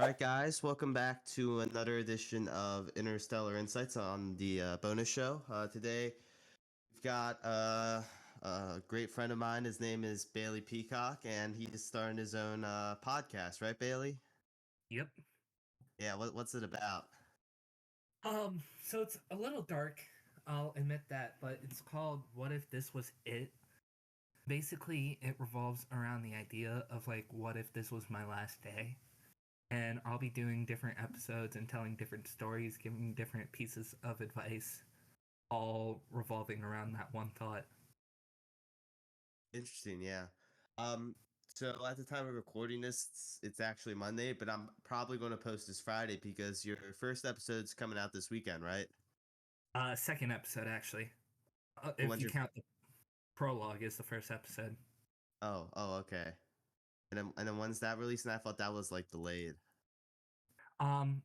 All right, guys, welcome back to another edition of Interstellar Insights on the bonus show. Today, we've got a great friend of mine. His name is Bailey Peacock, and he's starting his own podcast, right, Bailey? Yep. Yeah, what's it about? So it's a little dark, I'll admit that, but it's called What If This Was It? Basically, it revolves around the idea of like, what if this was my last day? And I'll be doing different episodes and telling different stories, giving different pieces of advice, all revolving around that one thought. Interesting, yeah. Um, so at the time of recording this, it's actually Monday, but I'm probably going to post this Friday because your first episode's coming out this weekend, right? Second episode, actually. If When's you your? count the prologue is the first episode. Oh, okay. And then when's that released? And I thought that was like delayed.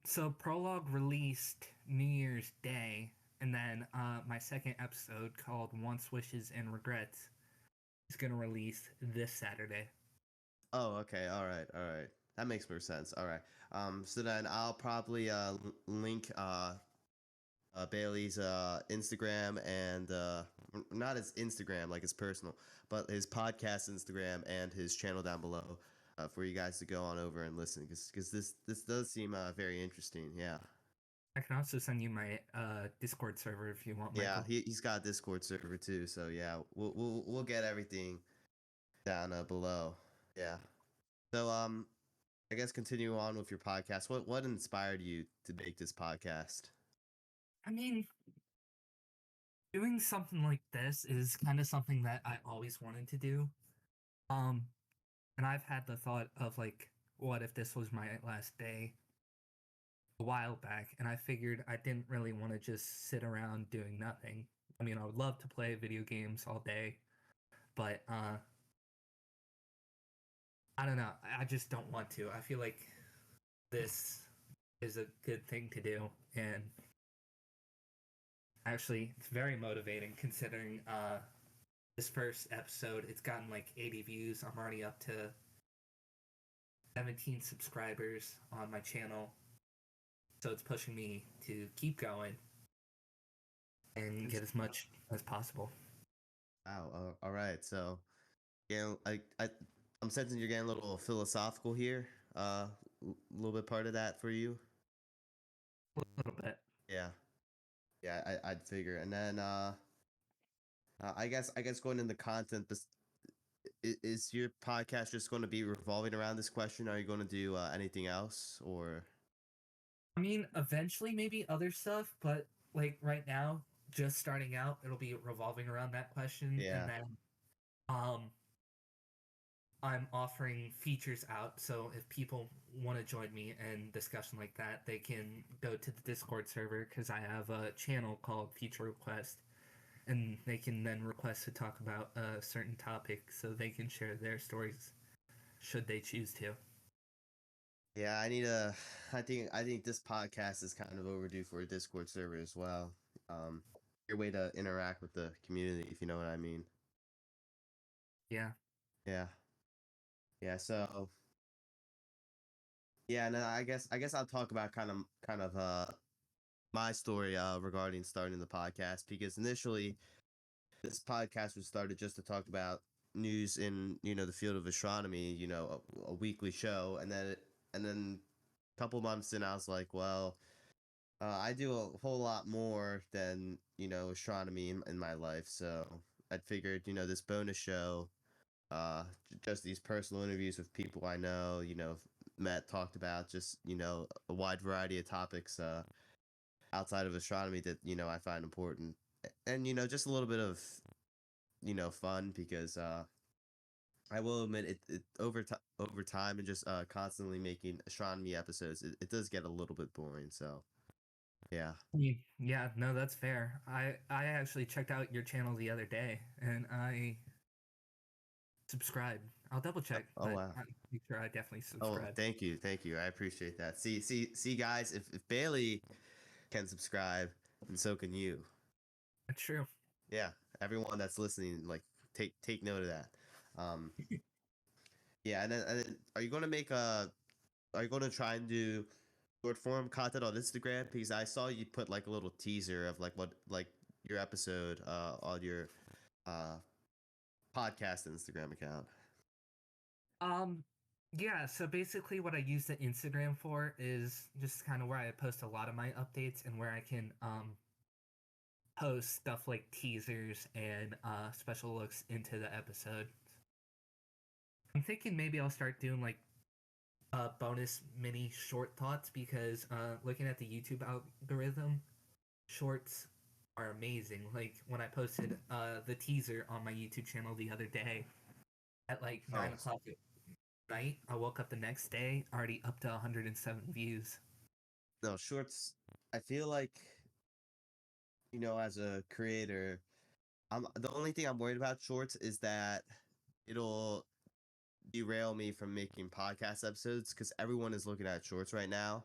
So Prologue released New Year's Day, and then my second episode called Wants, Wishes, and Regrets is gonna release this Saturday. Oh, okay. All right. That makes more sense. All right. So then I'll probably link Bailey's Instagram and not his Instagram like his personal, but his podcast Instagram and his channel down below for you guys to go on over and listen because this does seem very interesting. Yeah. I can also send you my Discord server if you want, Yeah, Michael. he's got a Discord server too, so yeah, we'll get everything down below. Yeah. So I guess continue on with your podcast. What inspired you to make this podcast? I mean, doing something like this is kind of something that I always wanted to do. Um, and I've had the thought of like, what if this was my last day a while back, and I figured I didn't really want to just sit around doing nothing. I mean, I would love to play video games all day, but I don't know. I just don't want to. I feel like this is a good thing to do, and actually, it's very motivating considering this first episode. It's gotten like 80 views. I'm already up to 17 subscribers on my channel, so it's pushing me to keep going and get as much as possible. Wow. All right. So yeah, I'm sensing you're getting a little philosophical here. A little bit part of that for you. A little bit. Yeah. Yeah. I'd figure. And then I guess going into content, this is your podcast just going to be revolving around this question? Are you going to do anything else or? I mean, eventually maybe other stuff, but like right now, just starting out, it'll be revolving around that question, and Yeah. then um, I'm offering features out. So if people want to join me in discussion like that, they can go to the Discord server because I have a channel called Feature Request, and they can then request to talk about a certain topic, so they can share their stories should they choose to. Yeah, I think this podcast is kind of overdue for a Discord server as well. Um, your way to interact with the community, if you know what I mean. Yeah. Yeah, yeah. So yeah, and then I guess I'll talk about kind of my story regarding starting the podcast because initially this podcast was started just to talk about news in the field of astronomy, a weekly show, and then a couple months in I was like, well. I do a whole lot more than astronomy in my life, so I figured this bonus show, just these personal interviews with people I know, met, talked about, just a wide variety of topics outside of astronomy that I find important, and just a little bit of fun because I will admit it over time and just constantly making astronomy episodes, it does get a little bit boring, so yeah. Yeah, no, that's fair. I actually checked out your channel the other day, and I subscribed. I'll double check, Oh but wow. I'm pretty sure I definitely Oh, subscribed. thank you. I appreciate that. See, guys. If Bailey can subscribe, then so can you. That's true. Yeah, everyone that's listening, like, take note of that. Um, yeah, and then are you going to make are you going to try and do short form content on Instagram? Because I saw you put like a little teaser of like what like your episode on your uh podcast Instagram account. Um, yeah, so basically what I use the Instagram for is just kind of where I post a lot of my updates and where I can post stuff like teasers and special looks into the episode. I'm thinking maybe I'll start doing like bonus mini short thoughts because looking at the YouTube algorithm, shorts are amazing. Like when I posted the teaser on my YouTube channel the other day at like Oh 9 o'clock at night, I woke up the next day already up to 107 views. no, shorts. I feel like as a creator, I'm the only thing I'm worried about shorts is that it'll derail me from making podcast episodes because everyone is looking at shorts right now.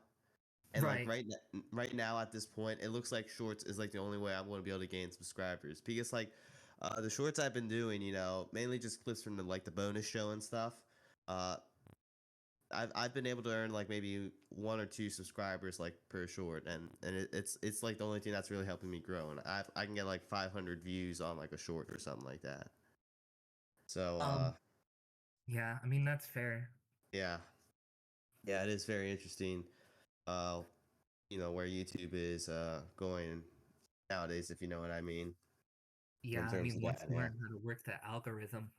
And like Right. right now at this point, it looks like shorts is like the only way I'm going to be able to gain subscribers because like the shorts I've been doing, mainly just clips from the bonus show and stuff. Uh, I've been able to earn like maybe 1 or 2 subscribers like per short, and it's like the only thing that's really helping me grow. And I can get like 500 views on like a short or something like that. So Um. Yeah. I mean that's fair. yeah, yeah, it is very interesting. Uh, where YouTube is going nowadays, if you know what I mean, Yeah. in I terms mean of once that. you Yeah, learn how to work the algorithm.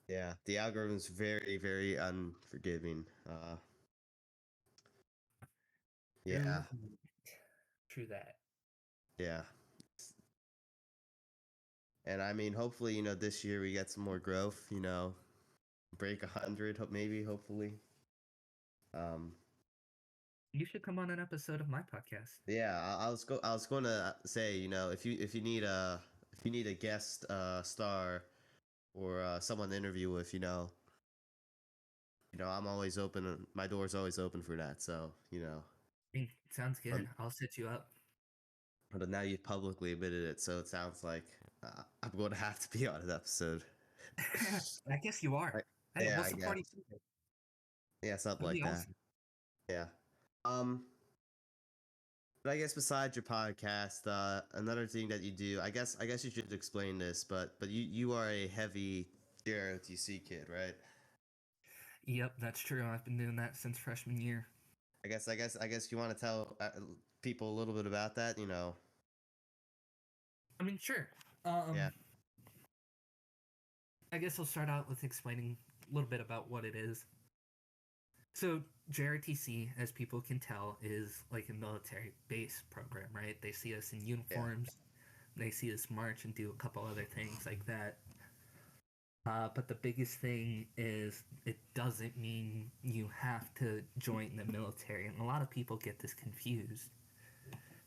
yeah, the algorithm's very, very unforgiving. True. Yeah, True that. yeah, and I mean, hopefully, this year we get some more growth. Break 100, maybe, hopefully. Um, You should come on an episode of my podcast. yeah, I was going to say, if you need a guest star or someone to interview with, I'm always open. My door's always open for that. So, Sounds good. um, I'll set you up. but now you've publicly admitted it, so it sounds like I'm going to have to be on an episode. I guess you are. Right. Hey, Yeah, we'll I support each guess. other. Yeah, something That'd like be that. awesome. Yeah. Um, but I guess besides your podcast, another thing that you do, I guess you should explain this, but you are a heavy JROTC kid, right? Yep, that's true. I've been doing that since freshman year. I guess you want to tell people a little bit about that, I mean, sure. Yeah. I guess I'll start out with explaining a little bit about what it is. So, JRTC, as people can tell, is like a military base program, right? They see us in Yeah. uniforms, they see us march and do a couple other things like that. But the biggest thing is it doesn't mean you have to join the military. And a lot of people get this confused.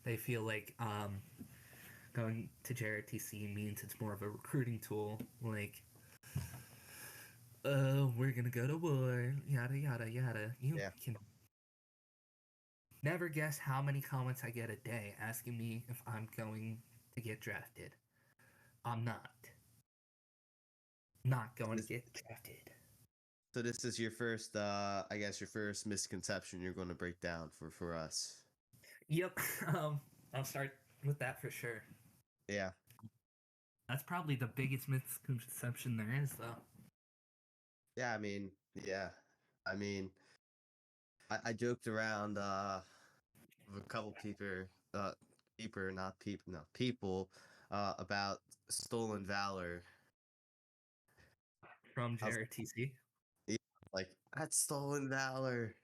They feel like going to JRTC means it's more of a recruiting tool. Like, oh, we're going to go to war, yada, yada, yada. You Yeah. can never guess how many comments I get a day asking me if I'm going to get drafted. I'm not. Not going to This, get drafted. so this is your first, I guess your first misconception you're going to break down for us. Yep. I'll start with that for sure. Yeah. That's probably the biggest misconception there is, though. Yeah. I mean, yeah. I mean, I joked around with a couple people about stolen valor. From I was JRTC. yeah, like, that's stolen valor.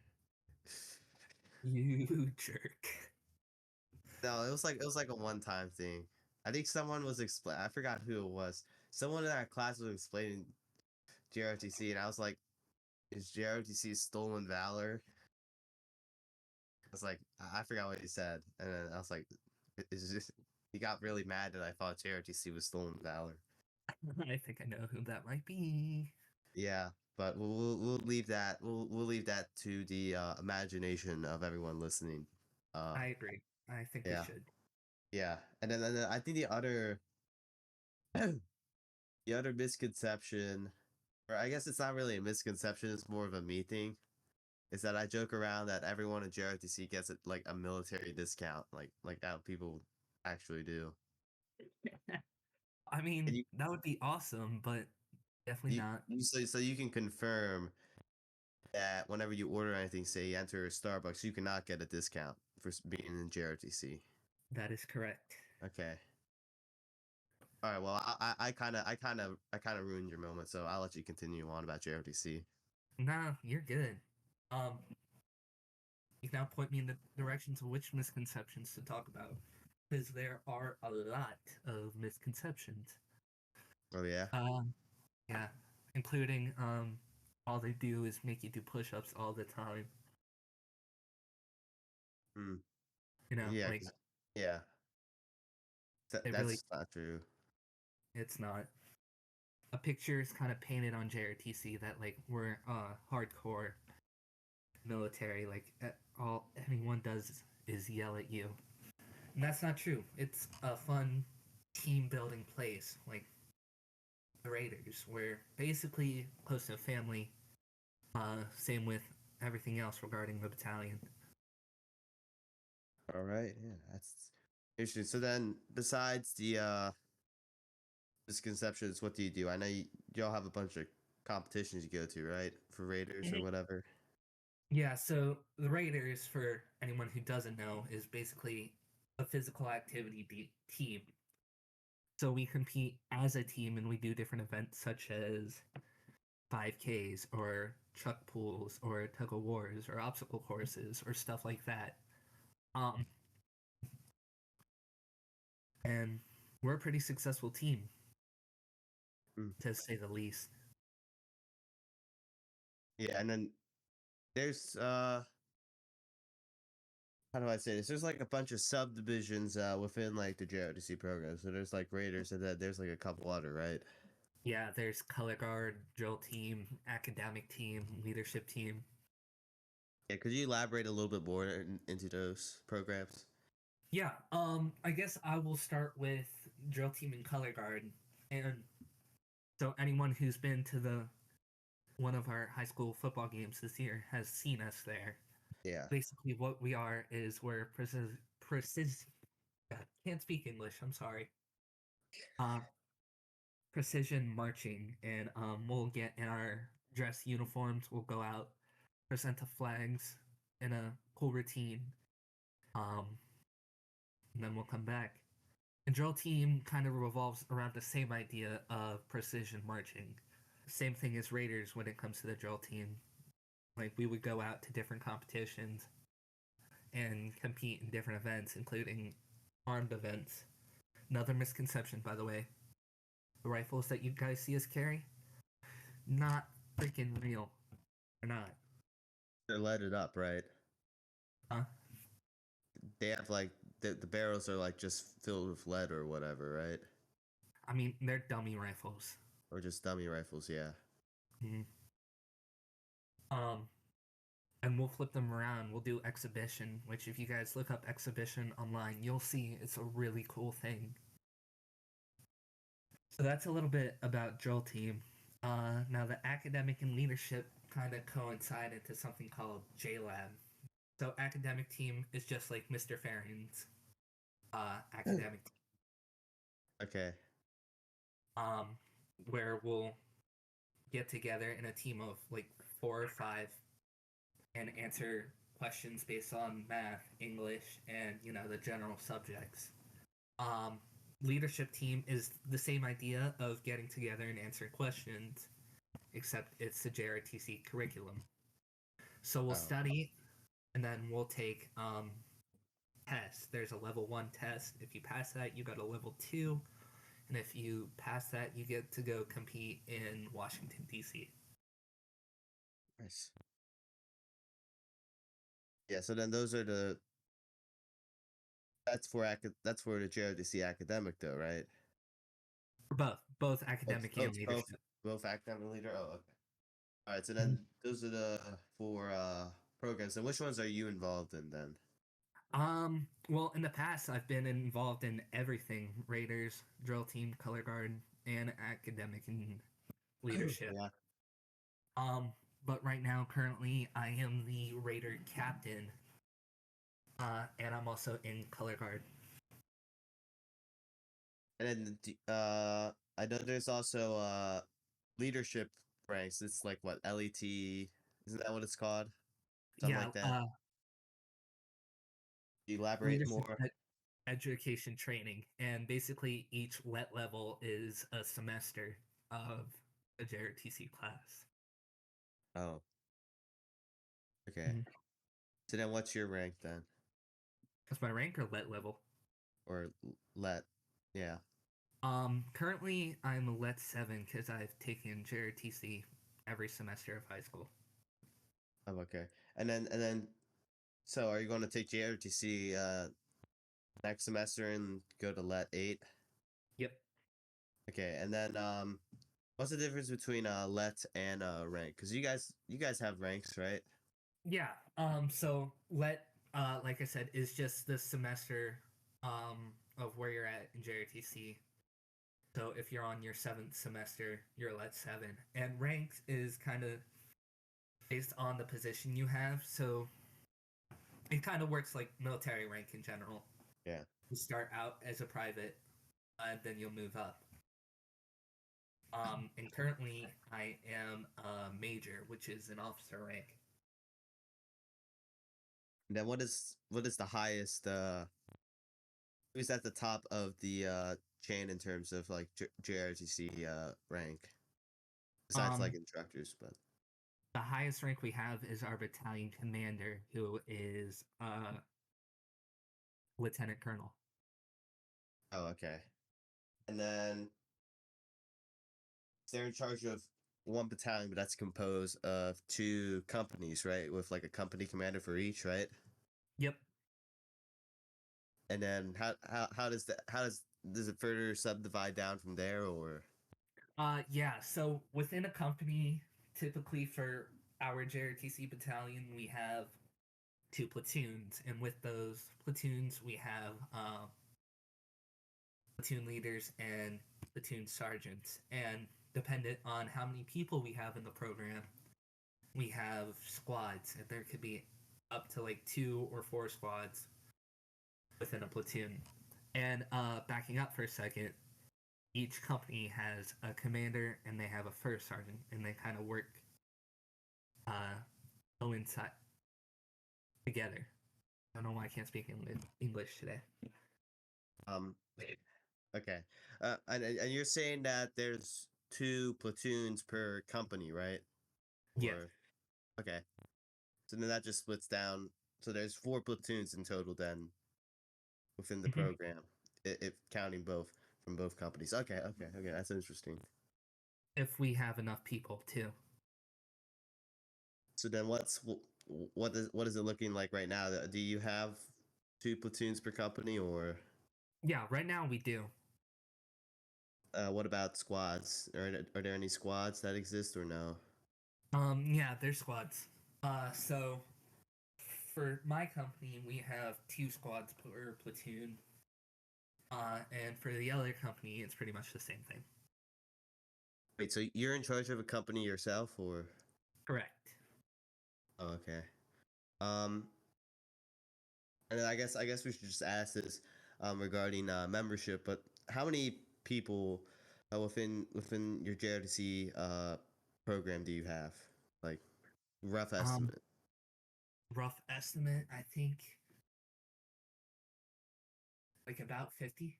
You jerk. No, it was like a one-time thing. I think someone was explain. I forgot who it was. Someone in our class was explaining JRTC, and I was like, "Is JRTC stolen valor?" I was like, I forgot what he said, and then I was like, "It's just." He got really mad that I thought JRTC was stolen valor. I think I know who that might be. Yeah, but we'll leave that. We'll leave that to the imagination of everyone listening. Uh, I agree. I think we yeah, should. yeah, and then I think the other the other misconception, or I guess it's not really a misconception, it's more of a me thing. is that I joke around that everyone in JRTC gets it like a military discount, like how people actually do. I mean, And that would be awesome, but definitely not. so you can confirm that whenever you order anything, say you enter Starbucks, you cannot get a discount for being in JRTC. That is correct. Okay. All right. Well, I kind of ruined your moment, so I'll let you continue on about JRTC. Nah, you're good. Um, you can now point me in the directions of which misconceptions to talk about, because there are a lot of misconceptions. Oh yeah. Yeah, including all they do is make you do push-ups all the time. Hmm. You know, Yeah. like Yeah. they really, That's not true. it's not. A picture is kind of painted on JRTC that like we're hardcore military. Like all anyone does is yell at you, and that's not true. It's a fun team building place. Like the Raiders, we're basically close to a family. Same with everything else regarding the battalion. All right. Yeah. That's interesting. So then, besides the misconceptions, what do you do? I know y'all have a bunch of competitions you go to, right? For Raiders or whatever. Yeah, so the Raiders, for anyone who doesn't know, is basically a physical activity team. So we compete as a team and we do different events such as 5Ks or chuck pools or tug of wars or obstacle courses or stuff like that. Um, and we're a pretty successful team, Hmm. to say the least. Yeah, and then there's how do I say this? There's like a bunch of subdivisions within like the JRTC program. So there's like Raiders and then there's like a couple other, right? Yeah, there's color guard, drill team, academic team, leadership team. Yeah, could you elaborate a little bit more into those programs? Yeah, I guess I will start with drill team and color guard. And so anyone who's been to the one of our high school football games this year has seen us there. Yeah. Basically, what we are is we're can't speak English. I'm sorry. Uh, precision marching, and we'll get in our dress uniforms. We'll go out, present the flags in a cool routine, um, and then we'll come back. And drill team kind of revolves around the same idea of precision marching. Same thing as Raiders when it comes to the drill team. Like we would go out to different competitions and compete in different events, including armed events. Another misconception, by the way, the rifles that you guys see us carry, not freaking real. They're not. They're leaded up, right? Huh? They have like the barrels are like just filled with lead or whatever, right? I mean, they're dummy rifles. Or just dummy rifles, yeah. Mm-hmm. Um, and we'll flip them around. We'll do exhibition, which if you guys look up exhibition online, you'll see it's a really cool thing. So that's a little bit about drill team. Now the academic and leadership kind of coincide into something called JLab. So academic team is just like Mr. Farron's academic team, Okay. um, where we'll get together in a team of like 4 or 5 and answer questions based on math, English, and the general subjects. Um, leadership team is the same idea of getting together and answering questions, except it's the JRTC curriculum. So we'll Oh, study, and then we'll take tests. There's a level 1 test. If you pass that, you go to level 2, and if you pass that, you get to go compete in Washington D.C. nice. Yeah, so then those are that's for the JRTC academic though, right? For both Both academic both and both, leadership. both academic leader. Oh, okay. All right, so Mhm. then those are the four programs. And which ones are you involved in then? Well, in the past, I've been involved in everything: Raiders, drill team, color guard, and academic and leadership. Yeah. Um, but right now, currently, I am the Raider captain, and I'm also in color guard. And then I know there's also leadership ranks. It's like what, LET? Isn't that what it's called? Something Yeah, like that. Elaborate leadership more. education training, and basically each let level is a semester of a JRTC class. Oh, okay. Mhm. So then, what's your rank then, That's my rank or let level. or let? Yeah. Currently I'm a let 7 because I've taken JRTC every semester of high school. Oh, okay. And then, so are you going to take JRTC next semester and go to let 8? Yep. Okay, and then what's the difference between let and rank? Because you guys have ranks, right? Yeah. So let like I said is just the semester of where you're at in JRTC. So if you're on your 7th semester, you're let 7. And ranks is kind of based on the position you have. So it kind of works like military rank in general. Yeah. You start out as a private, then you'll move up. And currently I am a major, which is an officer rank. And then what is the highest who's at the top of the chain in terms of like JRTC rank? Besides like Um, instructors, but the highest rank we have is our battalion commander, who is lieutenant colonel. oh, okay. And then they're in charge of one battalion, but that's composed of two companies, right? With like a company commander for each, right? Yep. And then how does it further subdivide down from there, or Yeah. So within a company, typically for our JRTC battalion, we have two platoons, and with those platoons, we have platoon leaders and platoon sergeants. And dependent on how many people we have in the program, we have squads, and there could be up to like 2 or 4 squads within a platoon. And backing up for a second, each company has a commander and they have a first sergeant, and they kind of work coincide together. I don't know why I can't speak English today. um okay. And you're saying that there's two platoons per company, right? Yeah. Or okay. So then that just splits down. So there's four platoons in total then within the Mhm. program, if counting both from both companies. Okay, okay, okay. That's interesting. If we have enough people too. So then what is it looking like right now? Do you have two platoons per company, or Yeah, right now we do. what about squads? Are there any squads that exist or no? Yeah, there's squads. So for my company, we have 2 squads per platoon. And for the other company, it's pretty much the same thing. Wait, so you're in charge of a company yourself, or? Correct. Oh, okay. Um, and then I guess we should just ask this regarding membership. But how many people within your JRTC program do you have? Like rough Um, estimate. rough estimate, I think like about 50.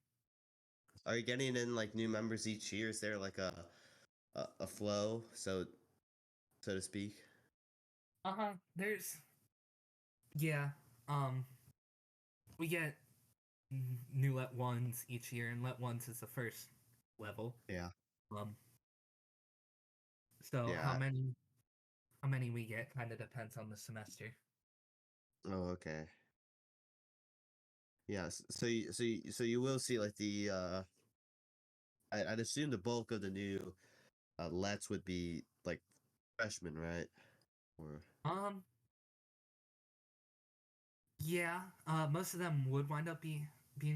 Are you getting in like new members each year? Is there like a flow, so to speak? Uh-huh. There's yeah. Um, we get new let ones each year, and let ones is the first level. Yeah. Um, so Yeah. how many we get kind of depends on the semester. Oh, okay. Yes. So you will see like the I'd assume the bulk of the new lets would be like freshmen, right? Or Um, yeah. Most of them would wind up being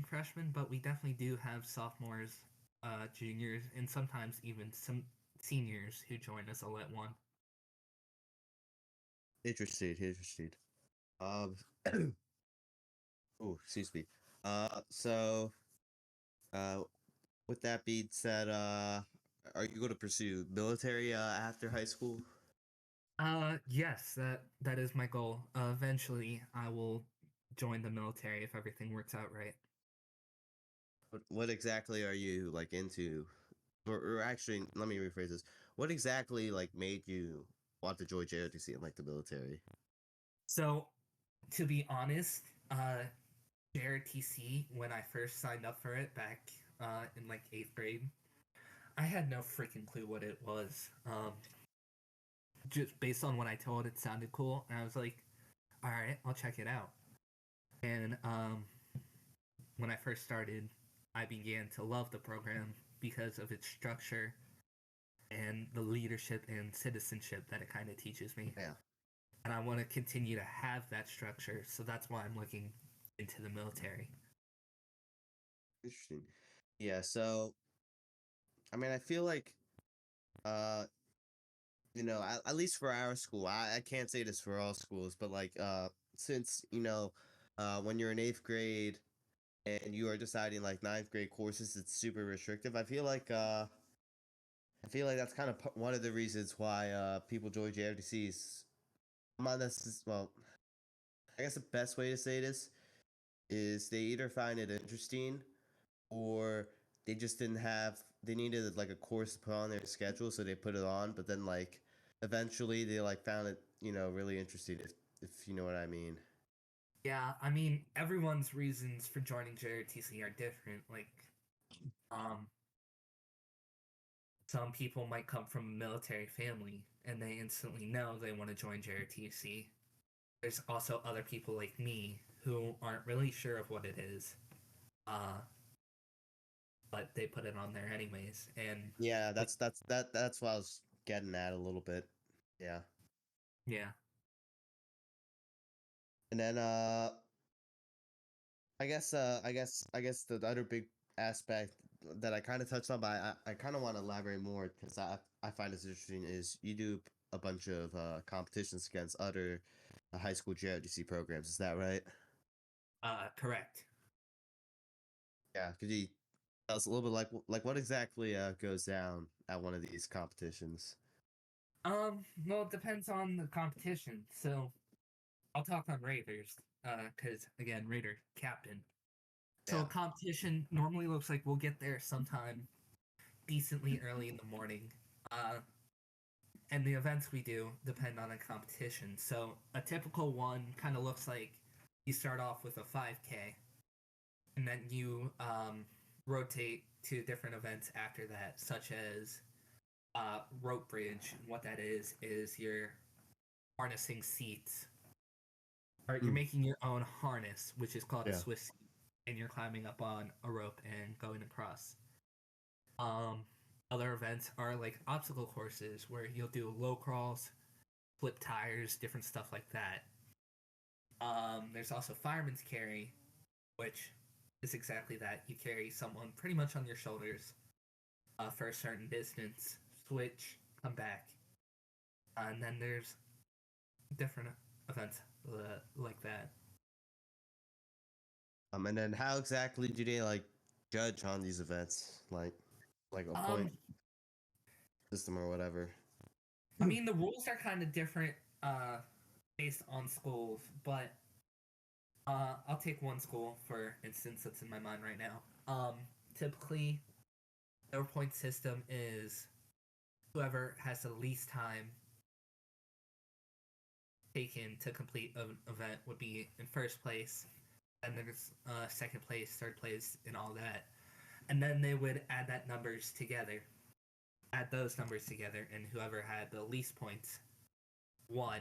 freshmen, but we definitely do have sophomores, juniors, and sometimes even some seniors who join us a let one. Interesting. Interesting. Um. Oh, excuse me. So, uh, with that being said, are you going to pursue military after high school? Yes, that is my goal. Eventually, I will join the military if everything works out right. What exactly are you like into? Or actually, let me rephrase this. What exactly like made you want to join JRTC in like the military? So, to be honest, JRTC, when I first signed up for it back in like eighth grade, I had no freaking clue what it was. Just based on what I told, it sounded cool, and I was like, "All right, I'll check it out." And when I first started, I began to love the program because of its structure and the leadership and citizenship that it kind of teaches me. Yeah, And I want to continue to have that structure, so that's why I'm looking into the military. interesting. Yeah, so I mean, I feel like uh at least for our school, I can't say this for all schools, but like since when you're in eighth grade and you are deciding like ninth grade courses, it's super restrictive. I feel like that's kind of one of the reasons why people join JFDCs. I'm not necessarily, well, I guess the best way to say this is they either find it interesting or they needed like a course to put on their schedule, so they put it on, but then like eventually they like found it really interesting, if you know what I mean. Yeah, I mean, everyone's reasons for joining JRTC are different. Um, some people might come from a military family and they instantly know they want to join JRTC. There's also other people like me who aren't really sure of what it is, uh, but they put it on there anyways. And Yeah, like, that's what I was getting at a little bit. Yeah. yeah, And then I guess the other big aspect that I kind of touched on, but I kind of want to elaborate more because I find this interesting is you do a bunch of competitions against other high school JRDC programs. Is that right? correct. Yeah. Could you tell us a little bit like what exactly goes down at one of these competitions? Well, it depends on the competition. So I'll talk on Raiders, because again, Raider captain. So Yeah. a competition normally looks like we'll get there sometime decently early in the morning. Uh, and the events we do depend on the competition. So a typical one kind of looks like you start off with a 5K, and then you rotate to different events after that, such as rope bridge. What that is you're harnessing seats, or you're Mm, making your own harness, which is called a yeah. Swiss seat, and you're climbing up on a rope and going across. Um, Other events are like obstacle courses where you'll do low crawls, flip tires, different stuff like that. There's also fireman's carry, which is exactly that. You carry someone pretty much on your shoulders for a certain distance, switch, come back, and then there's different events like that. And then how exactly do they like judge on these events? Like a point Um, system or whatever. I mean, the rules are kind of different based on schools, but I'll take one school for instance that's in my mind right now. Typically, their point system is whoever has the least time taken to complete an event would be in first place, and there's second place, third place, and all that. And then they would add that numbers together, add those numbers together, and whoever had the least points won.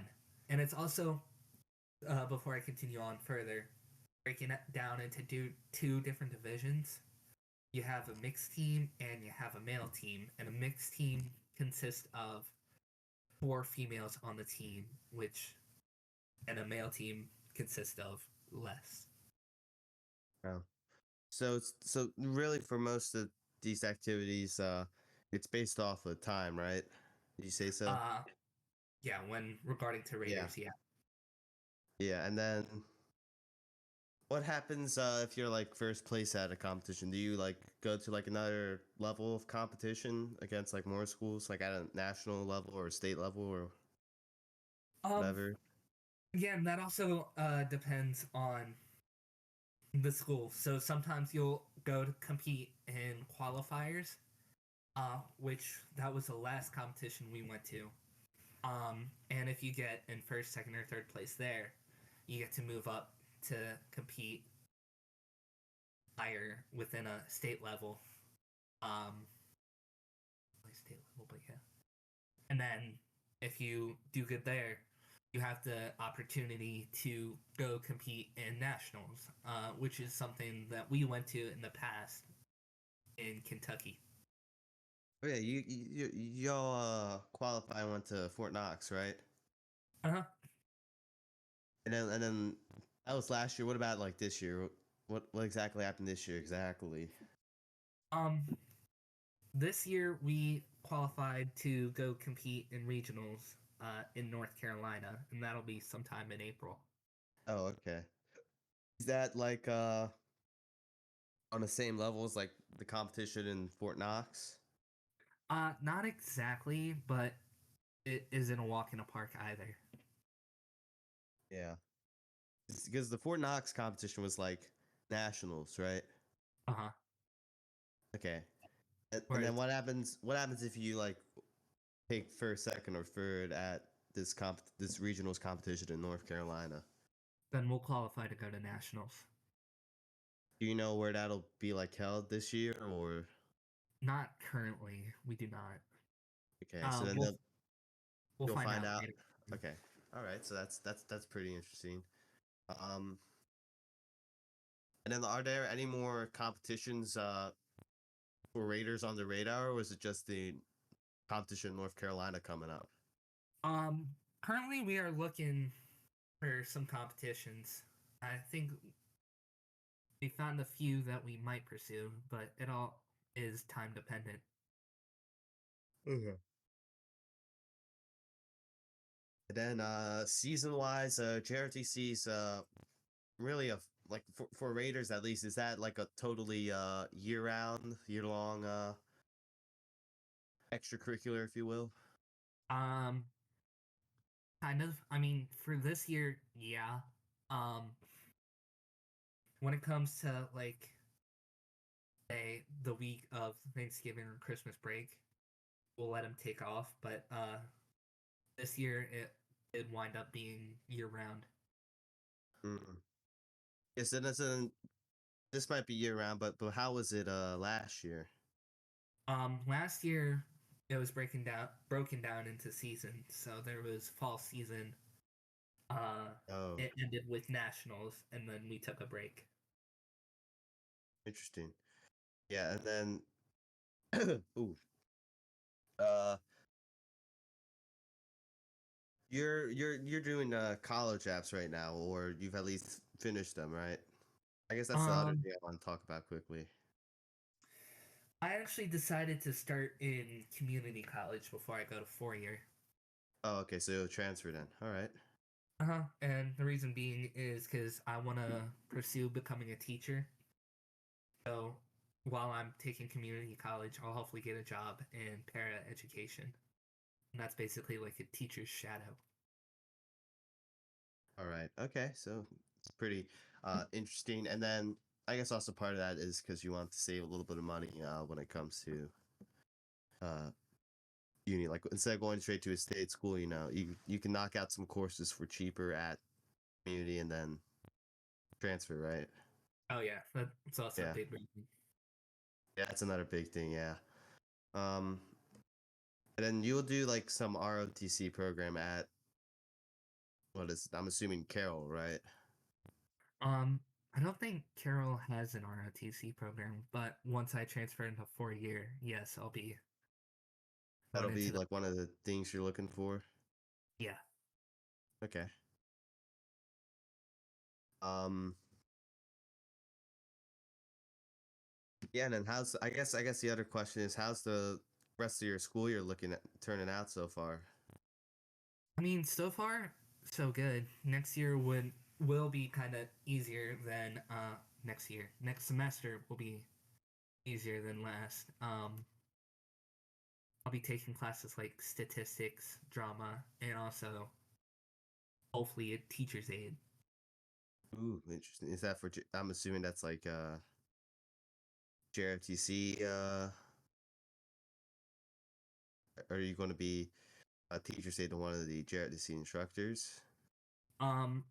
And it's also before I continue on further, breaking it down into two different divisions. You have a mixed team and you have a male team, and a mixed team consists of four females on the team, which and a male team consists of less. Yeah. So really for most of these activities, it's based off of time, right? Did you say so? Uh, Yeah, when regarding to Yeah. Raiders, yeah. Yeah, and then what happens if you're like first place at a competition? Do you like go to like another level of competition against like more schools, like at a national level or state level or Um, whatever? Again, that also depends on the school. So sometimes you'll go to compete in qualifiers, which that was the last competition we went to. And if you get in first, second, or third place there, you get to move up to compete higher within a state level. Um, state level, but yeah. And then if you do good there, you have the opportunity to go compete in nationals, which is something that we went to in the past in Kentucky. Oh yeah, y'all qualify and went to Fort Knox, right? Uh huh. And then that was last year. What about like this year? What exactly happened this year exactly? Um, this year we qualified to go compete in regionals in North Carolina, and that'll be sometime in April. Oh, okay. Is that like on the same level as like the competition in Fort Knox? Not exactly, but it isn't a walk in a park either. Yeah. Because the Fort Knox competition was like nationals, right? Uh huh. Okay. And then Whereas what happens if you like take first, second, or third at this regionals competition in North Carolina? then we'll qualify to go to nationals. Do you know where that'll be like held this year or Not currently. We do not. okay, so then We'll they'll we'll you'll find find out out. later. Okay. All right, so that's pretty interesting. Um and then are there any more competitions for Raiders on the radar, or was it just the competition in North Carolina coming up? Um, Currently we are looking for some competitions. I think we found a few that we might pursue, but it all is time dependent. Mhm. And then season wise, JRTC's really like for Raiders at least, is that like a totally year round, year long extracurricular, if you will? Um, Kind of. I mean, for this year, yeah. Um, when it comes to like say the week of Thanksgiving or Christmas break, we'll let them take off. But this year it did wind up being year round. Mm. Yes, and this might be year round, but how was it last year? Last year it was broken down into seasons. So there was fall season. Uh, Oh, it ended with nationals, and then we took a break. interesting. Yeah, and then ooh, uh, you're doing college apps right now, or you've at least finished them, right? I guess that's the other Um, thing I want to talk about quickly. I actually decided to start in community college before I go to 4 year. Oh, okay, so you'll transfer then. All right. Uh huh. And the reason being is because I want to pursue becoming a teacher. So while I'm taking community college, I'll hopefully get a job in para education. And that's basically like a teacher's shadow. All right. Okay. So it's pretty interesting. And then I guess also part of that is because you want to save a little bit of money when it comes to uh, uni. Like instead of going straight to a state school, you can knock out some courses for cheaper at community and then transfer, right? Oh yeah, that's also a Yeah. big reason. Yeah, that's another big thing. Yeah. Um, and then you'll do like some ROTC program at I'm assuming Carroll, right? Um, I don't think Carroll has an ROTC program, but once I transfer into 4 year, yes, I'll be going That'll into be the like one of the things you're looking for. yeah. Okay. Um, Yeah, and then I guess the other question is how's the rest of your school year looking at turning out so far? I mean, so far so good. Next year will be kind of easier than next year. Next semester will be easier than last. I'll be taking classes like statistics, drama, and also hopefully a teacher's aid. Ooh, interesting. Is that for? I'm assuming that's like JRTC. Are you going to be a teacher, say, to one of the JRTC instructors? Um,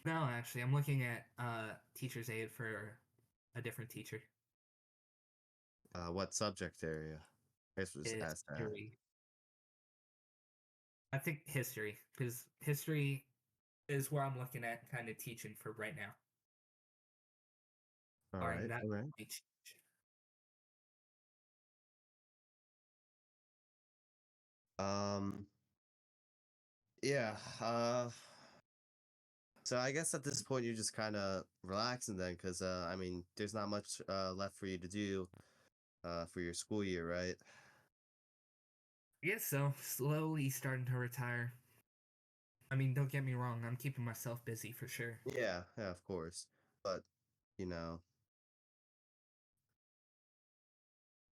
no, actually, I'm looking at teacher's aid for a different teacher. What subject area? I guess we'll just ask that. History. I think history, because history is where I'm looking at kind of teaching for right now. All Barring right, that all right. might change. Um, yeah. So I guess at this point you're just kind of relaxing then, because I mean, there's not much left for you to do for your school year, right? Yes, so slowly starting to retire. I mean, don't get me wrong, I'm keeping myself busy for sure. Yeah, yeah, of course. But you know,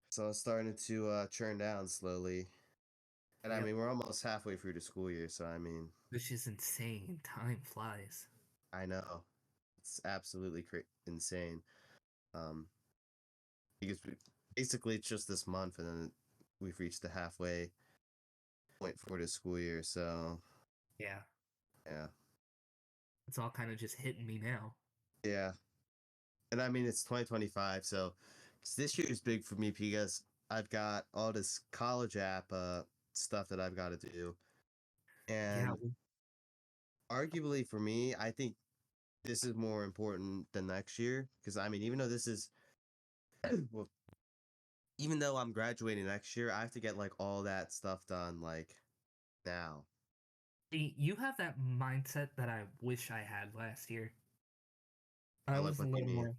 so it's starting to churn down slowly. And I Yep, mean, we're almost halfway through the school year, so I mean, which is insane. Time flies. I know it's absolutely insane. Um, because basically it's just this month, and then we've reached the halfway point for the school year. So Yeah, yeah, it's all kind of just hitting me now. yeah. And I mean, it's 2025, so this year is big for me because I've got all this college app stuff that I've got to do, Yeah, and arguably for me, I think this is more important than next year because I mean, even though this is well, even though I'm graduating next year, I have to get like all that stuff done like now. see, you have that mindset that I wish I had last year. I Like, was a what do you little mean? more,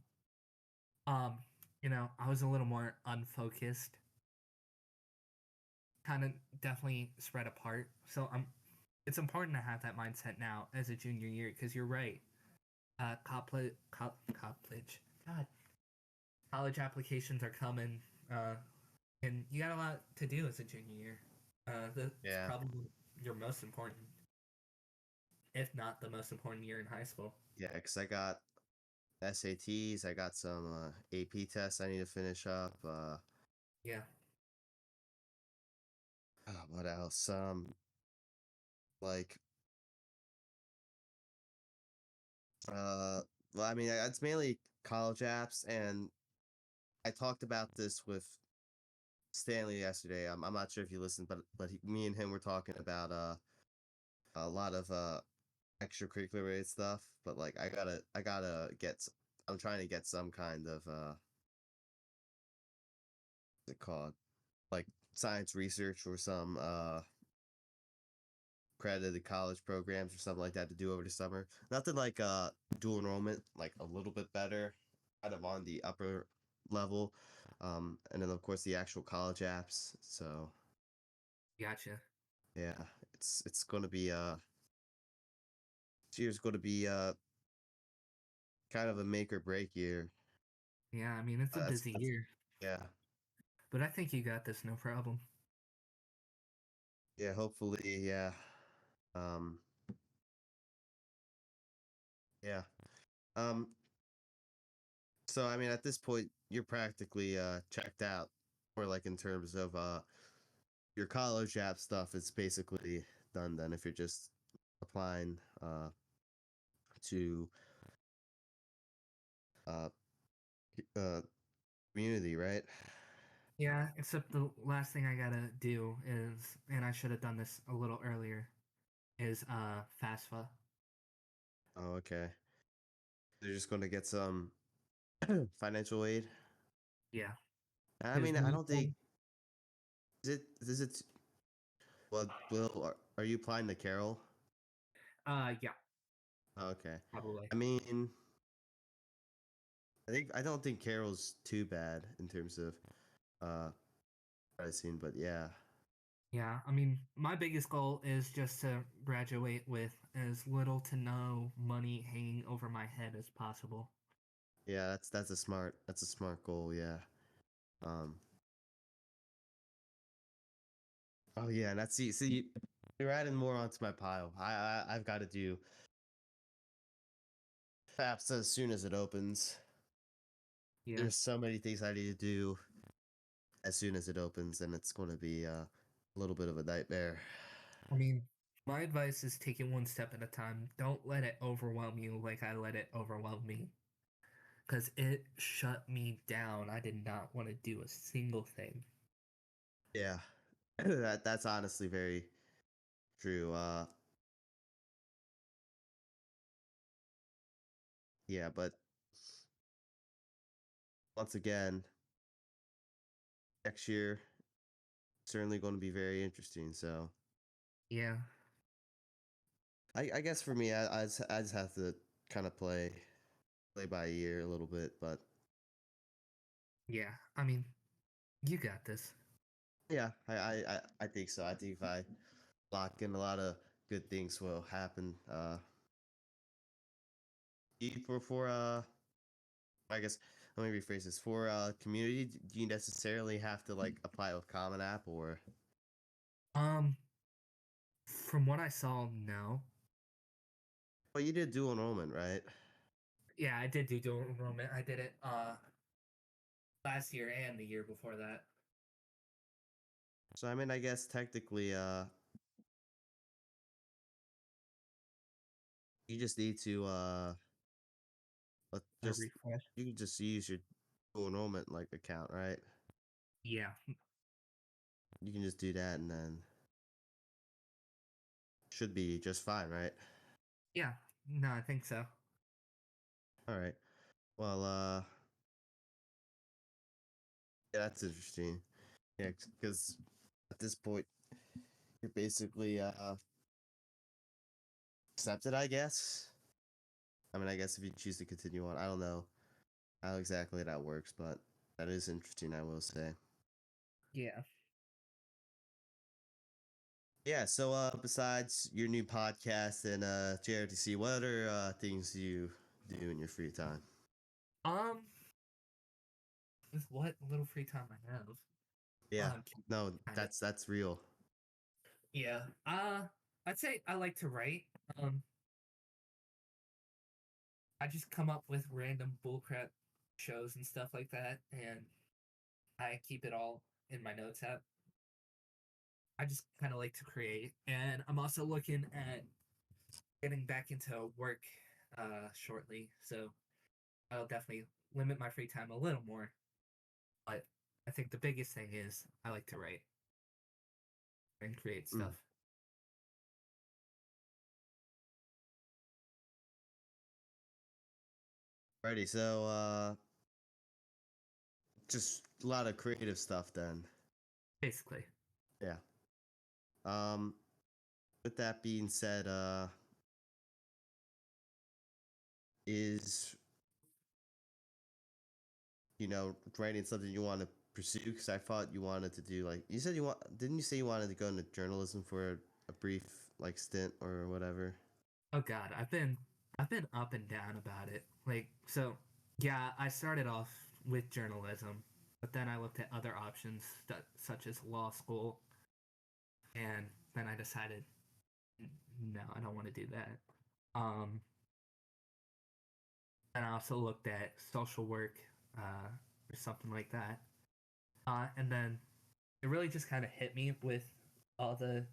um, I was a little more unfocused, kind of definitely spread apart. So it's important to have that mindset now as a junior year because you're right. College, God, college applications are coming, and you got a lot to do as a junior year. That's Yeah, probably your most important, if not the most important year in high school. yeah, because I got SATs, I got some AP tests I need to finish up. Yeah, What else? Like Uh, well, I mean, it's mainly college apps, and I talked about this with Stanley yesterday. I'm not sure if you listened, but me and him were talking about a lot of extracurricular related stuff. But like, I gotta get. I'm trying to get some kind of what's it called, like science research or some accredited college programs or something like that to do over the summer. Nothing like dual enrollment, like a little bit better, kind of on the upper level. And then of course the actual college apps. So gotcha. yeah, it's gonna be this year's gonna be kind of a make or break year. Yeah, I mean it's a busy That's year, yeah. but I think you got this, no problem. Yeah, hopefully, yeah. Um yeah. Um so I mean at this point you're practically checked out, or like in terms of your college app stuff is basically done then if you're just applying to uh, uh community, right? Yeah, except the last thing I gotta do is, and I should have done this a little earlier, is FAFSA. Oh, okay. They're just going to get some financial aid. Yeah, I because mean, I don't think me, is it well, Will, are you applying to Carol? yeah, Oh, okay. probably. I mean, I don't think Carol's too bad in terms of uh pricing, but yeah. Yeah, I mean, my biggest goal is just to graduate with as little to no money hanging over my head as possible. Yeah, that's a smart goal. Yeah. Um. Oh yeah, and that's see, you're adding more onto my pile. I've got to do FAFSA as soon as it opens. Yeah. There's so many things I need to do as soon as it opens, and it's going to be a little bit of a nightmare. I mean, my advice is take it one step at a time. Don't let it overwhelm you like I let it overwhelm me. Because it shut me down. I did not want to do a single thing. Yeah, that's honestly very true. Yeah, but once again, next year certainly going to be very interesting. So Yeah. I guess for me, I just have to kind of play by ear a little bit, but Yeah. I mean, you got this. yeah, I think so. I think if I lock in, a lot of good things will happen. For I guess let me rephrase this. For community, do you necessarily have to like apply with Common App or? Um, from what I saw, no. Well, you did dual enrollment, right? Yeah, I did do dual enrollment. I did it last year and the year before that. So I mean, I guess technically, you just need to A just refresh. you can just use your dual enrollment like account, right? Yeah. You can just do that, and then should be just fine, right? Yeah. No, I think so. All right. Well, yeah, that's interesting. Yeah, because at this point, you're basically accepted, I guess. I mean, I guess if you choose to continue on, I don't know how exactly that works, but that is interesting, I will say. Yeah. Yeah, so besides your new podcast and JRTC, what other things do you do in your free time? Um, with what little free time I have. Yeah, no, Kind of. that's real. Yeah. I'd say I like to write. Um, I just come up with random bullcrap shows and stuff like that, and I keep it all in my notes app. I just kind of like to create, and I'm also looking at getting back into work shortly, so I'll definitely limit my free time a little more. But I think the biggest thing is I like to write and create Mm. stuff. Alrighty, so just a lot of creative stuff then. Basically. Yeah. Um, with that being said, is writing something you want to pursue? Because I thought you wanted to do like you said you want. Didn't you say you wanted to go into journalism for a brief like stint or whatever? Oh God, I've been up and down about it. Like so, yeah, I started off with journalism, but then I looked at other options such as law school, and then I decided no, I don't want to do that. Um, and I also looked at social work or something like that. And then it really just kind of hit me with all the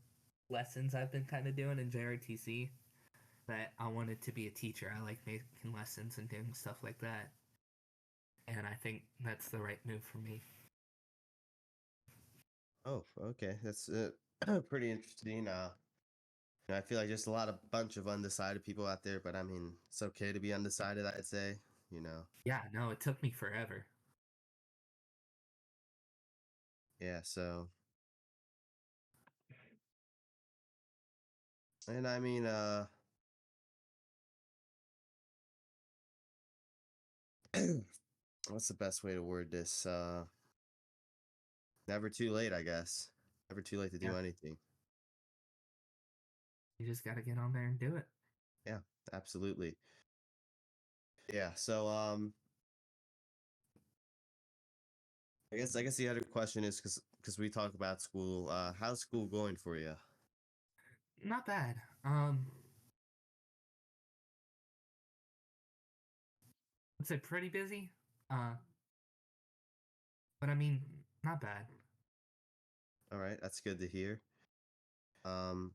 lessons I've been kind of doing in JRTC that I wanted to be a teacher. I like making lessons and doing stuff like that. And I think that's the right move for me. Oh, okay, that's pretty interesting. I feel like there's a lot of bunch of undecided people out there, but I mean, it's okay to be undecided. I'd say, you know, Yeah, no, it took me forever. yeah. So, and I mean, what's the best way to word this? Never too late, I guess. Never too late to Yeah, do anything. you just got to get on there and do it. Yeah, absolutely. Yeah. So I guess the other question is because we talk about school. How's school going for you? Not bad. I'd say pretty busy. Uh, but I mean, not bad. All right, that's good to hear. Um,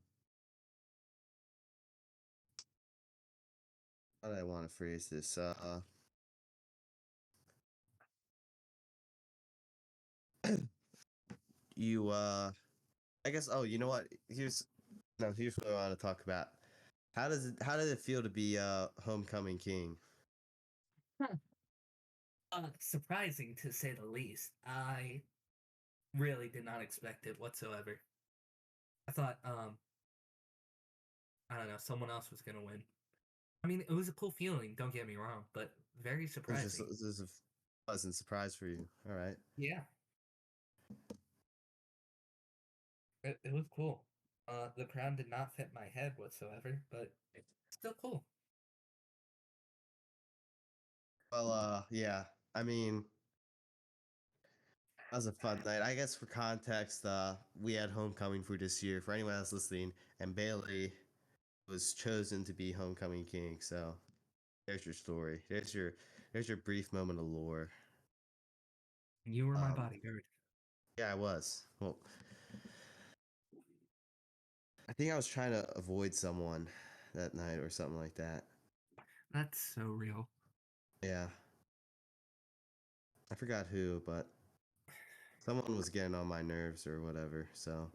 how do I want to phrase this? You I guess. Oh, you know what? Here's what I want to talk about. How did it feel to be homecoming king? Huh. Surprising to say the least. I really did not expect it whatsoever. I thought, I don't know, someone else was gonna win. I mean, it was a cool feeling. Don't get me wrong, but very surprising. This is a pleasant surprise for you. All right. Yeah, it was cool. The crown did not fit my head whatsoever, but it's still cool. Well, yeah. I mean, that was a fun night. I guess for context, we had homecoming for this year. For anyone else listening, and Bailey was chosen to be homecoming king. So there's your story. There's your brief moment of lore. You were my Um, bodyguard. yeah, I was. Well, I think I was trying to avoid someone that night or something like that. That's so real. Yeah, I forgot who, but someone was getting on my nerves or whatever. So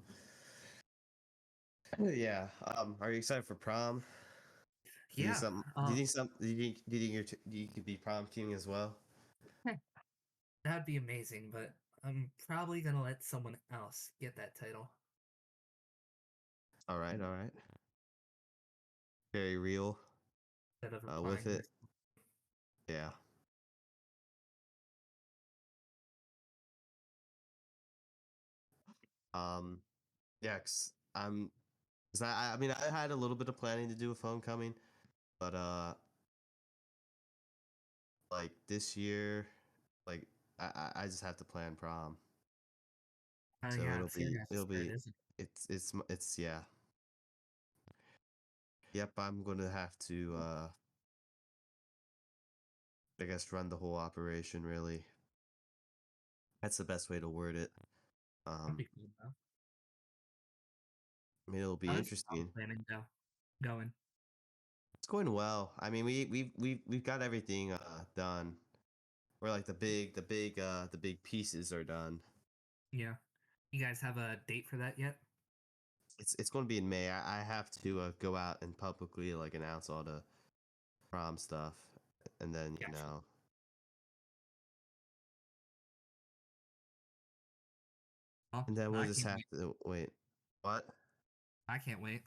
yeah. Are you excited for prom? Do you think Yeah. some? Do you think some? Do you think you could be prom king as well? That'd be amazing, but I'm probably gonna let someone else get that title All right, all right. Very real. instead of With applying it. this. Yeah. Um. Yeah. Cause I mean, I had a little bit of planning to do with homecoming, but like this year, like I just have to plan prom. So Yeah, it's your guys' turn, isn't it? it's yeah. Yep, I'm gonna have to I guess run the whole operation really. That's the best way to word it. That'd Um, be cool though. I mean it'll be How's prom interesting. planning going? It's going well. I mean we've got everything done. We're like the big pieces are done. Yeah. You guys have a date for that yet? It's going to be in May. I have to go out and publicly like announce all the prom stuff, and then Gotcha. Oh, and then we'll I just can't have wait. to wait. What? I can't wait.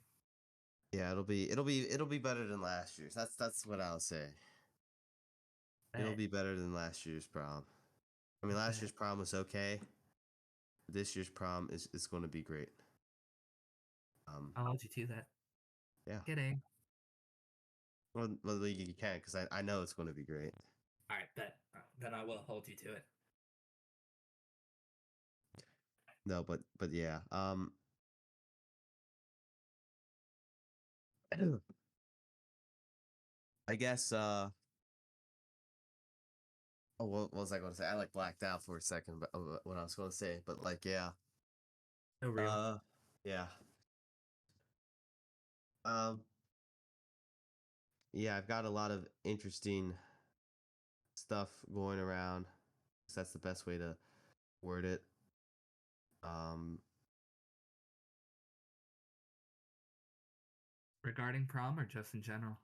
Yeah, it'll be better than last year's. That's what I'll say. It'll Bet. be better than last year's prom. I mean, last Bet. year's prom was okay. This year's prom is going to be great. Um, I'll hold you to that. yeah. Kidding. Well you can because I know it's going to be great. All right, bet. Then I will hold you to it. No, but yeah. I guess. Oh, what was I going to say? I like blacked out for a second, but what I was going to say, but like, yeah, So real. uh, yeah, um, yeah. I've got a lot of interesting stuff going around. 'Cause that's the best way to word it. Um, Regarding prom or just in general?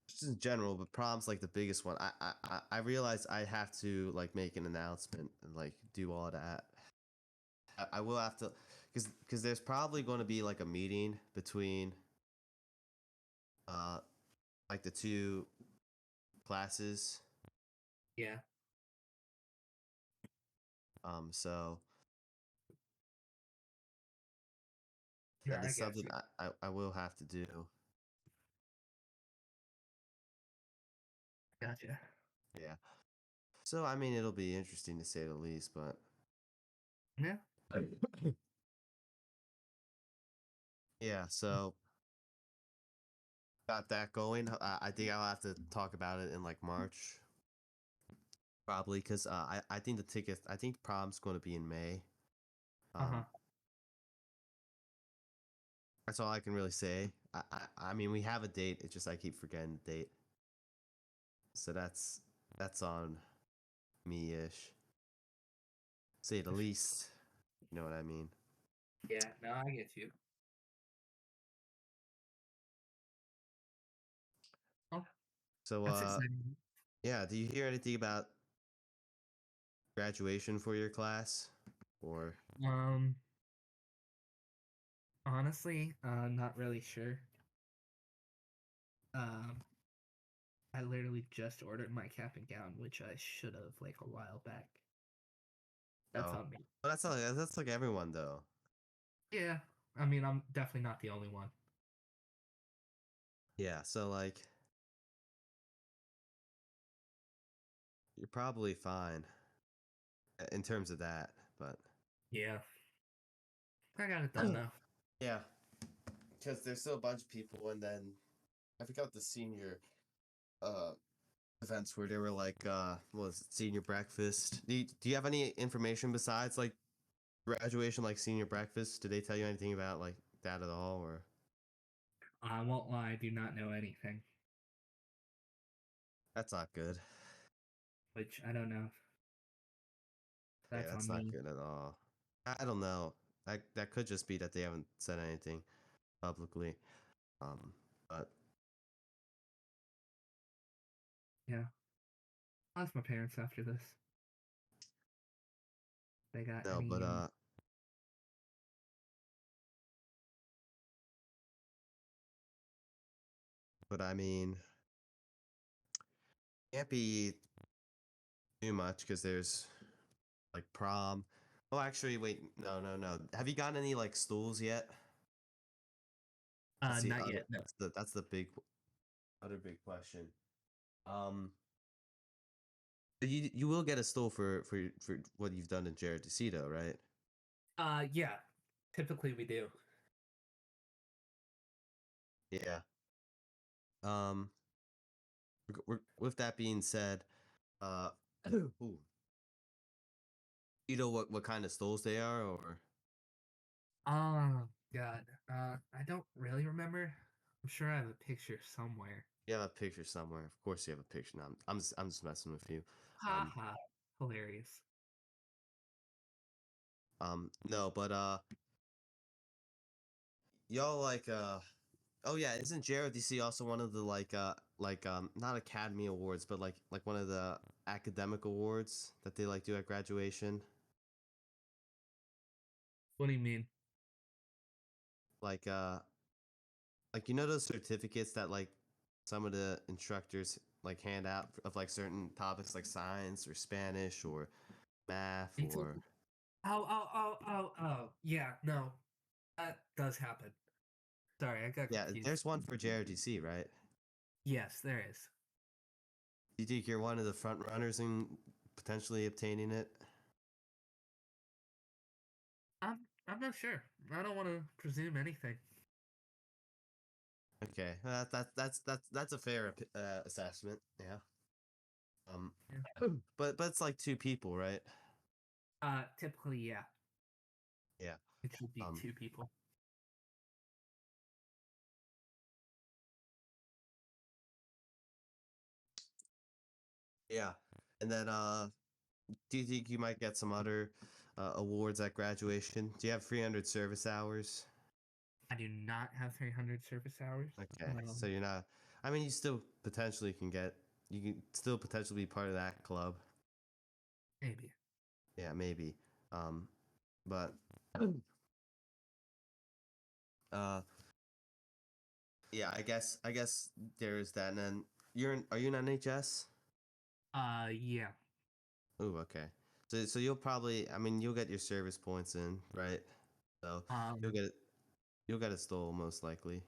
just in general, but prom's like the biggest one. I realize I have to like make an announcement and like do all that. I will have to, because there's probably going to be like a meeting between uh like the two classes. Yeah. So Yeah, That I is get something you. I will have to do. Gotcha. Yeah. So I mean, it'll be interesting to say the least, but Yeah. yeah. So got that going. I think I'll have to talk about it in like March, probably, because I think the ticket. I think prom's going to be in May. Uh-huh. Um, that's all I can really say. I mean, we have a date. It's just I keep forgetting the date. So that's on me ish. Say the least. You know what I mean? Yeah, no, I get you. Oh, So that's exciting. yeah. Do you hear anything about graduation for your class? Or Um, honestly, not really sure. Um, I literally just ordered my cap and gown, which I should have like a while back. That's oh, on me. well, that's like everyone though. Yeah, I mean, I'm definitely not the only one. Yeah. So like you're probably fine in terms of that, but Yeah, I got it done though. yeah, because there's still a bunch of people, and then I forgot the senior uh events where they were like what was it, senior breakfast. Do you have any information besides like graduation, like senior breakfast? Did they tell you anything about like that at all, or I won't lie, I do not know anything, that's not good? which I don't know. Yeah, That's that's on not me. good at all. I don't know. That could just be that they haven't said anything publicly. But Yeah, I'll ask my parents after this. They got no, any? but I mean, can't be too much because there's like prom. Oh, actually, wait, no. Have you gotten any like stools yet? That's the Not other. yet. No. That's the big other big question. Um, you will get a stool for what you've done in Jared DeCito, right? Yeah. Typically we do. Yeah. Um, with that being said, uh, ooh, you know what kind of stools they are, or Oh God. I don't really remember. I'm sure I have a picture somewhere. you have a picture somewhere. Of course, you have a picture. Now, I'm just messing with you. Ha Um, ha. Hilarious. no, but y'all like oh yeah, isn't JRDC also one of the not Academy Awards, but like one of the academic awards that they like do at graduation? What do you mean? Like like you know those certificates that like some of the instructors like hand out of like certain topics like science or Spanish or math It's or oh. Yeah, no. That does happen. Sorry, I got yeah, confused. there's one for JRDC, right? Yes, there is. Do you think you're one of the front runners in potentially obtaining it? I'm not sure. I don't want to presume anything. Okay, that's a fair assessment. Yeah. Um, Yeah. but it's like two people, right? Typically, yeah. Yeah. It should be Um, two people. yeah. And then do you think you might get some other awards at graduation? Do you have 300 service hours? I do not have 300 service hours. Okay, so you're not. I mean, you still potentially can get. You can still potentially be part of that club. Maybe. Yeah, maybe. Um, but uh, yeah, I guess there is that. And then are you an NHS? Yeah. Ooh, okay. So you'll probably. I mean, you'll get your service points in, right? So you'll Um, get You'll get it stole most likely.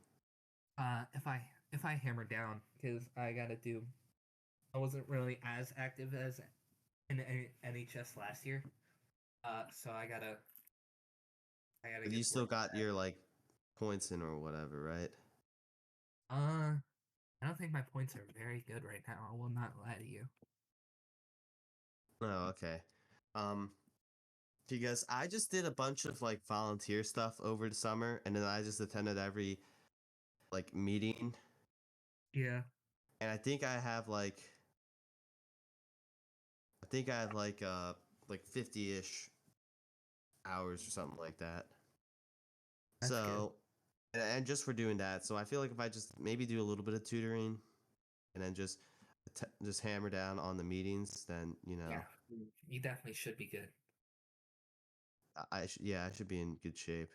If I hammer down, because I gotta do. I wasn't really as active as in NHS last year. So I gotta But get you to still work on got your like points in or whatever, right? that. I don't think my points are very good right now. I will not lie to you. Oh, okay. Um, because I just did a bunch of like volunteer stuff over the summer, and then I just attended every like meeting, Yeah, and I think I have like 50-ish hours or something like that. that's good. So, and just for doing that, so I feel like if I just maybe do a little bit of tutoring, and then just hammer down on the meetings, then Yeah, you definitely should be good. I should be in good shape.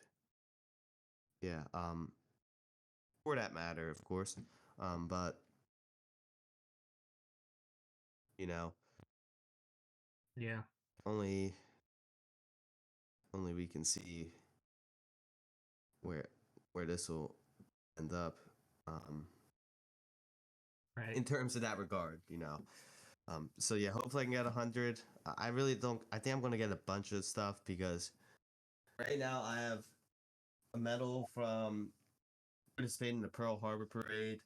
Yeah. For that matter, of course. But you know, Yeah, only only we can see where this will end up. Um, right. in terms of that regard, So yeah, hopefully I can get 100. I really don't. I think I'm gonna get a bunch of stuff because right now I have a medal from participating in the Pearl Harbor Parade.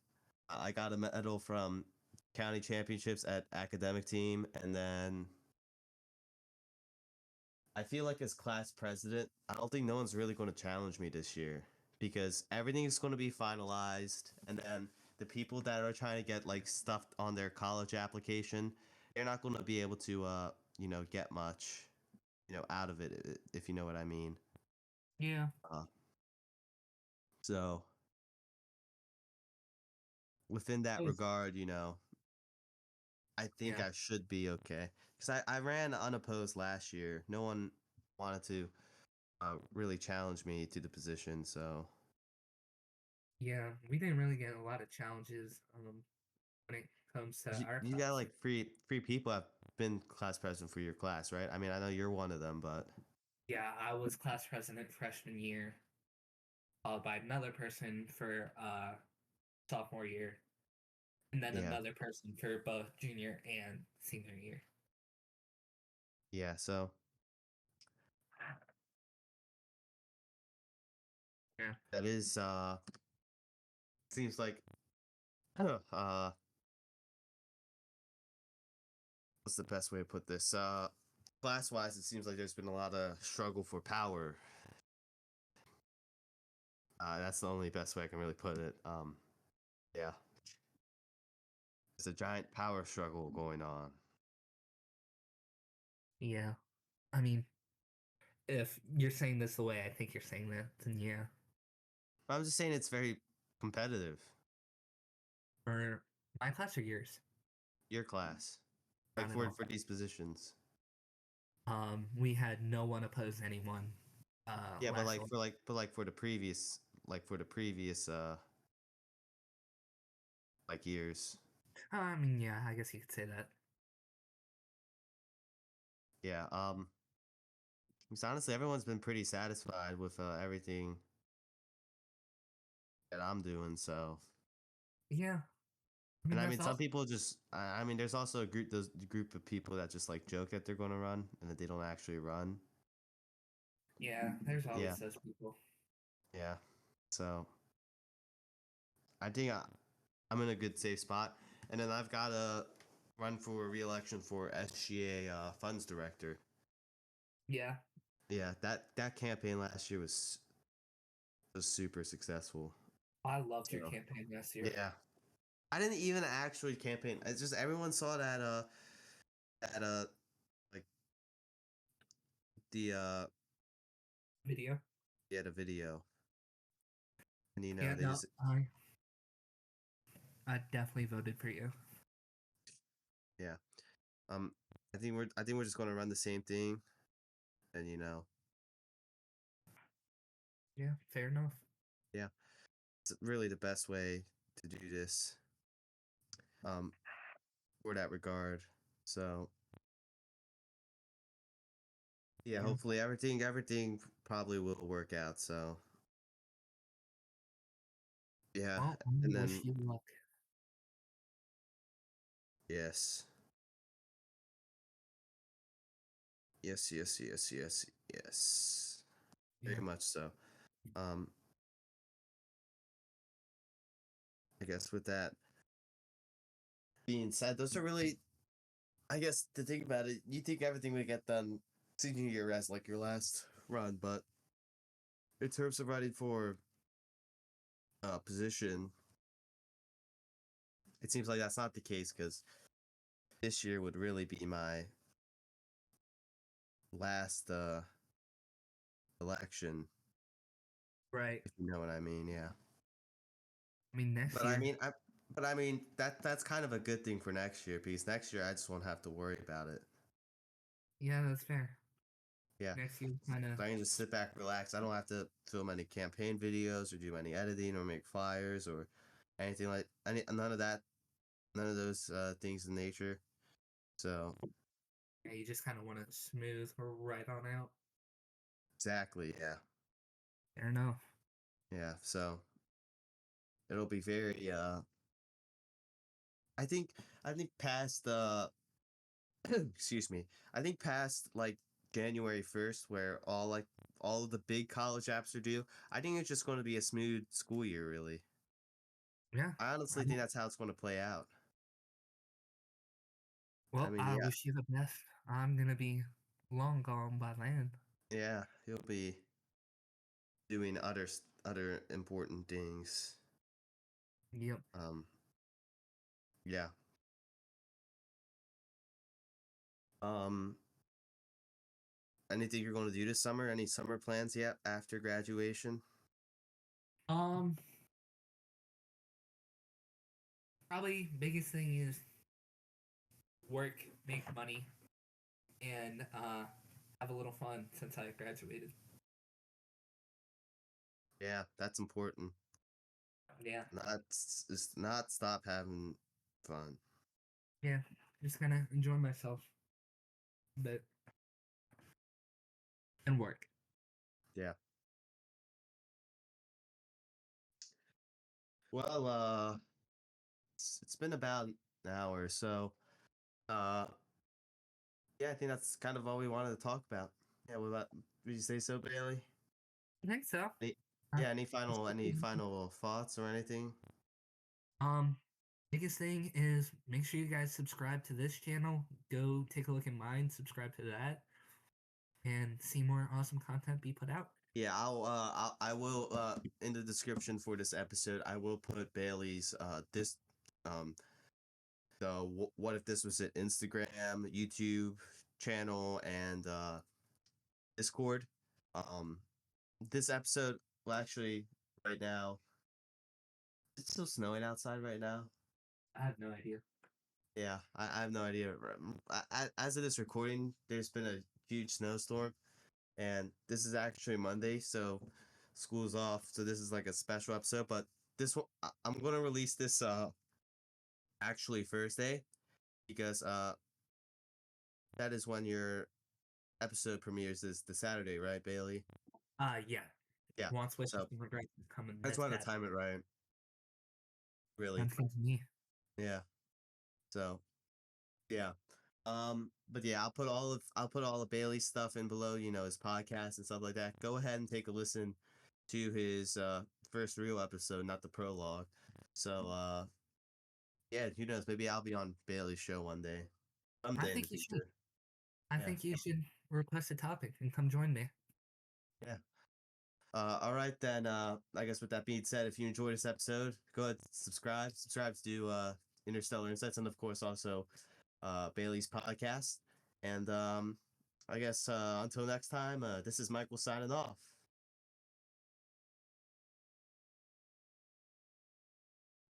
I got a medal from county championships at academic team, and then I feel like as class president, I don't think no one's really going to challenge me this year because everything is going to be finalized, and then the people that are trying to get like stuff on their college application, they're not going to be able to get much out of it, if you know what I mean. Yeah, Uh, so within that Yes. regard, I think Yeah, I should be okay because I ran unopposed last year. No one wanted to really challenge me to the position, so yeah. We didn't really get a lot of challenges when it comes to our you got class. like three people have been class president for your class, right? I mean, I know you're one of them, but Yeah, I was class president freshman year, followed by another person for sophomore year, and then yeah, another person for both junior and senior year. yeah. So Yeah, that is seems like uh what's the best way to put this? Class wise, it seems like there's been a lot of struggle for power. That's the only best way I can really put it. Yeah, there's a giant power struggle going on. yeah. I mean, if you're saying this the way I think you're saying that, then yeah. I'm just saying it's very competitive. For my class or yours? Your class, like Not at all. for these positions. We had no one oppose anyone. Yeah, but Last one. for the previous like years. I mean, yeah, I guess you could say that. Yeah. 'Cause honestly, everyone's been pretty satisfied with everything that I'm doing. So, Yeah, I mean and I that's mean, some also people just. I mean, there's also a group of people that just like joke that they're going to run and that they don't actually run. yeah. There's Yeah. always those people. Yeah. So I think I'm in a good safe spot, and then I've got to run for re-election for SGA funds director. Yeah, Yeah, that campaign last year was super successful. I loved your So campaign last year. yeah, I didn't even actually campaign. It's just everyone saw that like the Video. the video, and Yeah, they no, just I definitely voted for you. yeah. Um, I think we're just gonna run the same thing, and Yeah, fair enough. yeah, it's really the best way to do this. Um, for that regard. So yeah, Yeah, hopefully everything probably will work out. So Yeah, Well, I and wish then you luck. yes, yes, very Yeah. much so. Um, I guess with that being said, those are really, I guess, to think about it, you think everything would get done senior year as like your last run, but in terms of running for position, it seems like that's not the case because this year would really be my last election, Right. if you know what I mean. Yeah, I mean, next but I year. mean, that's kind of a good thing for next year because next year I just won't have to worry about it. Yeah, that's fair. Yeah, Next year, kind of. so I can just sit back, relax. I don't have to film any campaign videos or do any editing or make flyers or anything like none of that, none of those things in nature. So Yeah, you just kind of want to smooth right on out. exactly, yeah, Fair enough. yeah. So it'll be very. I think I think past excuse me. I think past like January 1st, where all of the big college apps are due. I think it's just going to be a smooth school year. Really, Yeah. I honestly I, think that's how it's going to play out. I well, mean, I yeah, wish you the best. I'm gonna be long gone by then. yeah, he'll be doing other important things. Yep. Um, yeah. Um, anything you're going to do this summer? Any summer plans yet after graduation? Um, Probably biggest thing is work, make money, and have a little fun since I graduated. Yeah, that's important. Yeah. Just not stop having fun. Yeah. Just kind of enjoy myself a bit and work. Yeah. Well, it's been about an hour, so uh, yeah, I think that's kind of all we wanted to talk about. Yeah, what about? Would you say so, Bailey? I think so. Any, Uh, yeah, it's any pretty- final thoughts or anything? um, Biggest thing is make sure you guys subscribe to this channel. Go take a look at mine, subscribe to that, and see more awesome content be put out. Yeah, I will in the description for this episode, I will put Bailey's this um the what if this was an Instagram, YouTube channel and Discord. Um this episode, well, actually right now it's still snowing outside right now. I have no idea. Yeah, I have no idea. As of this recording, there's been a huge snowstorm, and this is actually Monday, so school's off. So this is like a special episode. But this one, I'm gonna release this actually Thursday because that is when your episode premieres is the Saturday, right, Bailey? Yeah. Yeah. Once with So regret coming I just this wanted to Saturday. time it right. Really. Sounds good to me. Yeah. So yeah. But yeah, I'll put all of Bailey's stuff in below, his podcast and stuff like that. Go ahead and take a listen to his first real episode, not the prologue. So yeah, who knows? Maybe I'll be on Bailey's show one day. I Someday in the think you should. future. I Yeah. think you should request a topic and come join me. Yeah. All right then. I guess with that being said, if you enjoyed this episode, go ahead subscribe. Subscribe to Interstellar Insights and of course also Bailey's podcast. And I guess until next time, this is Michael signing off.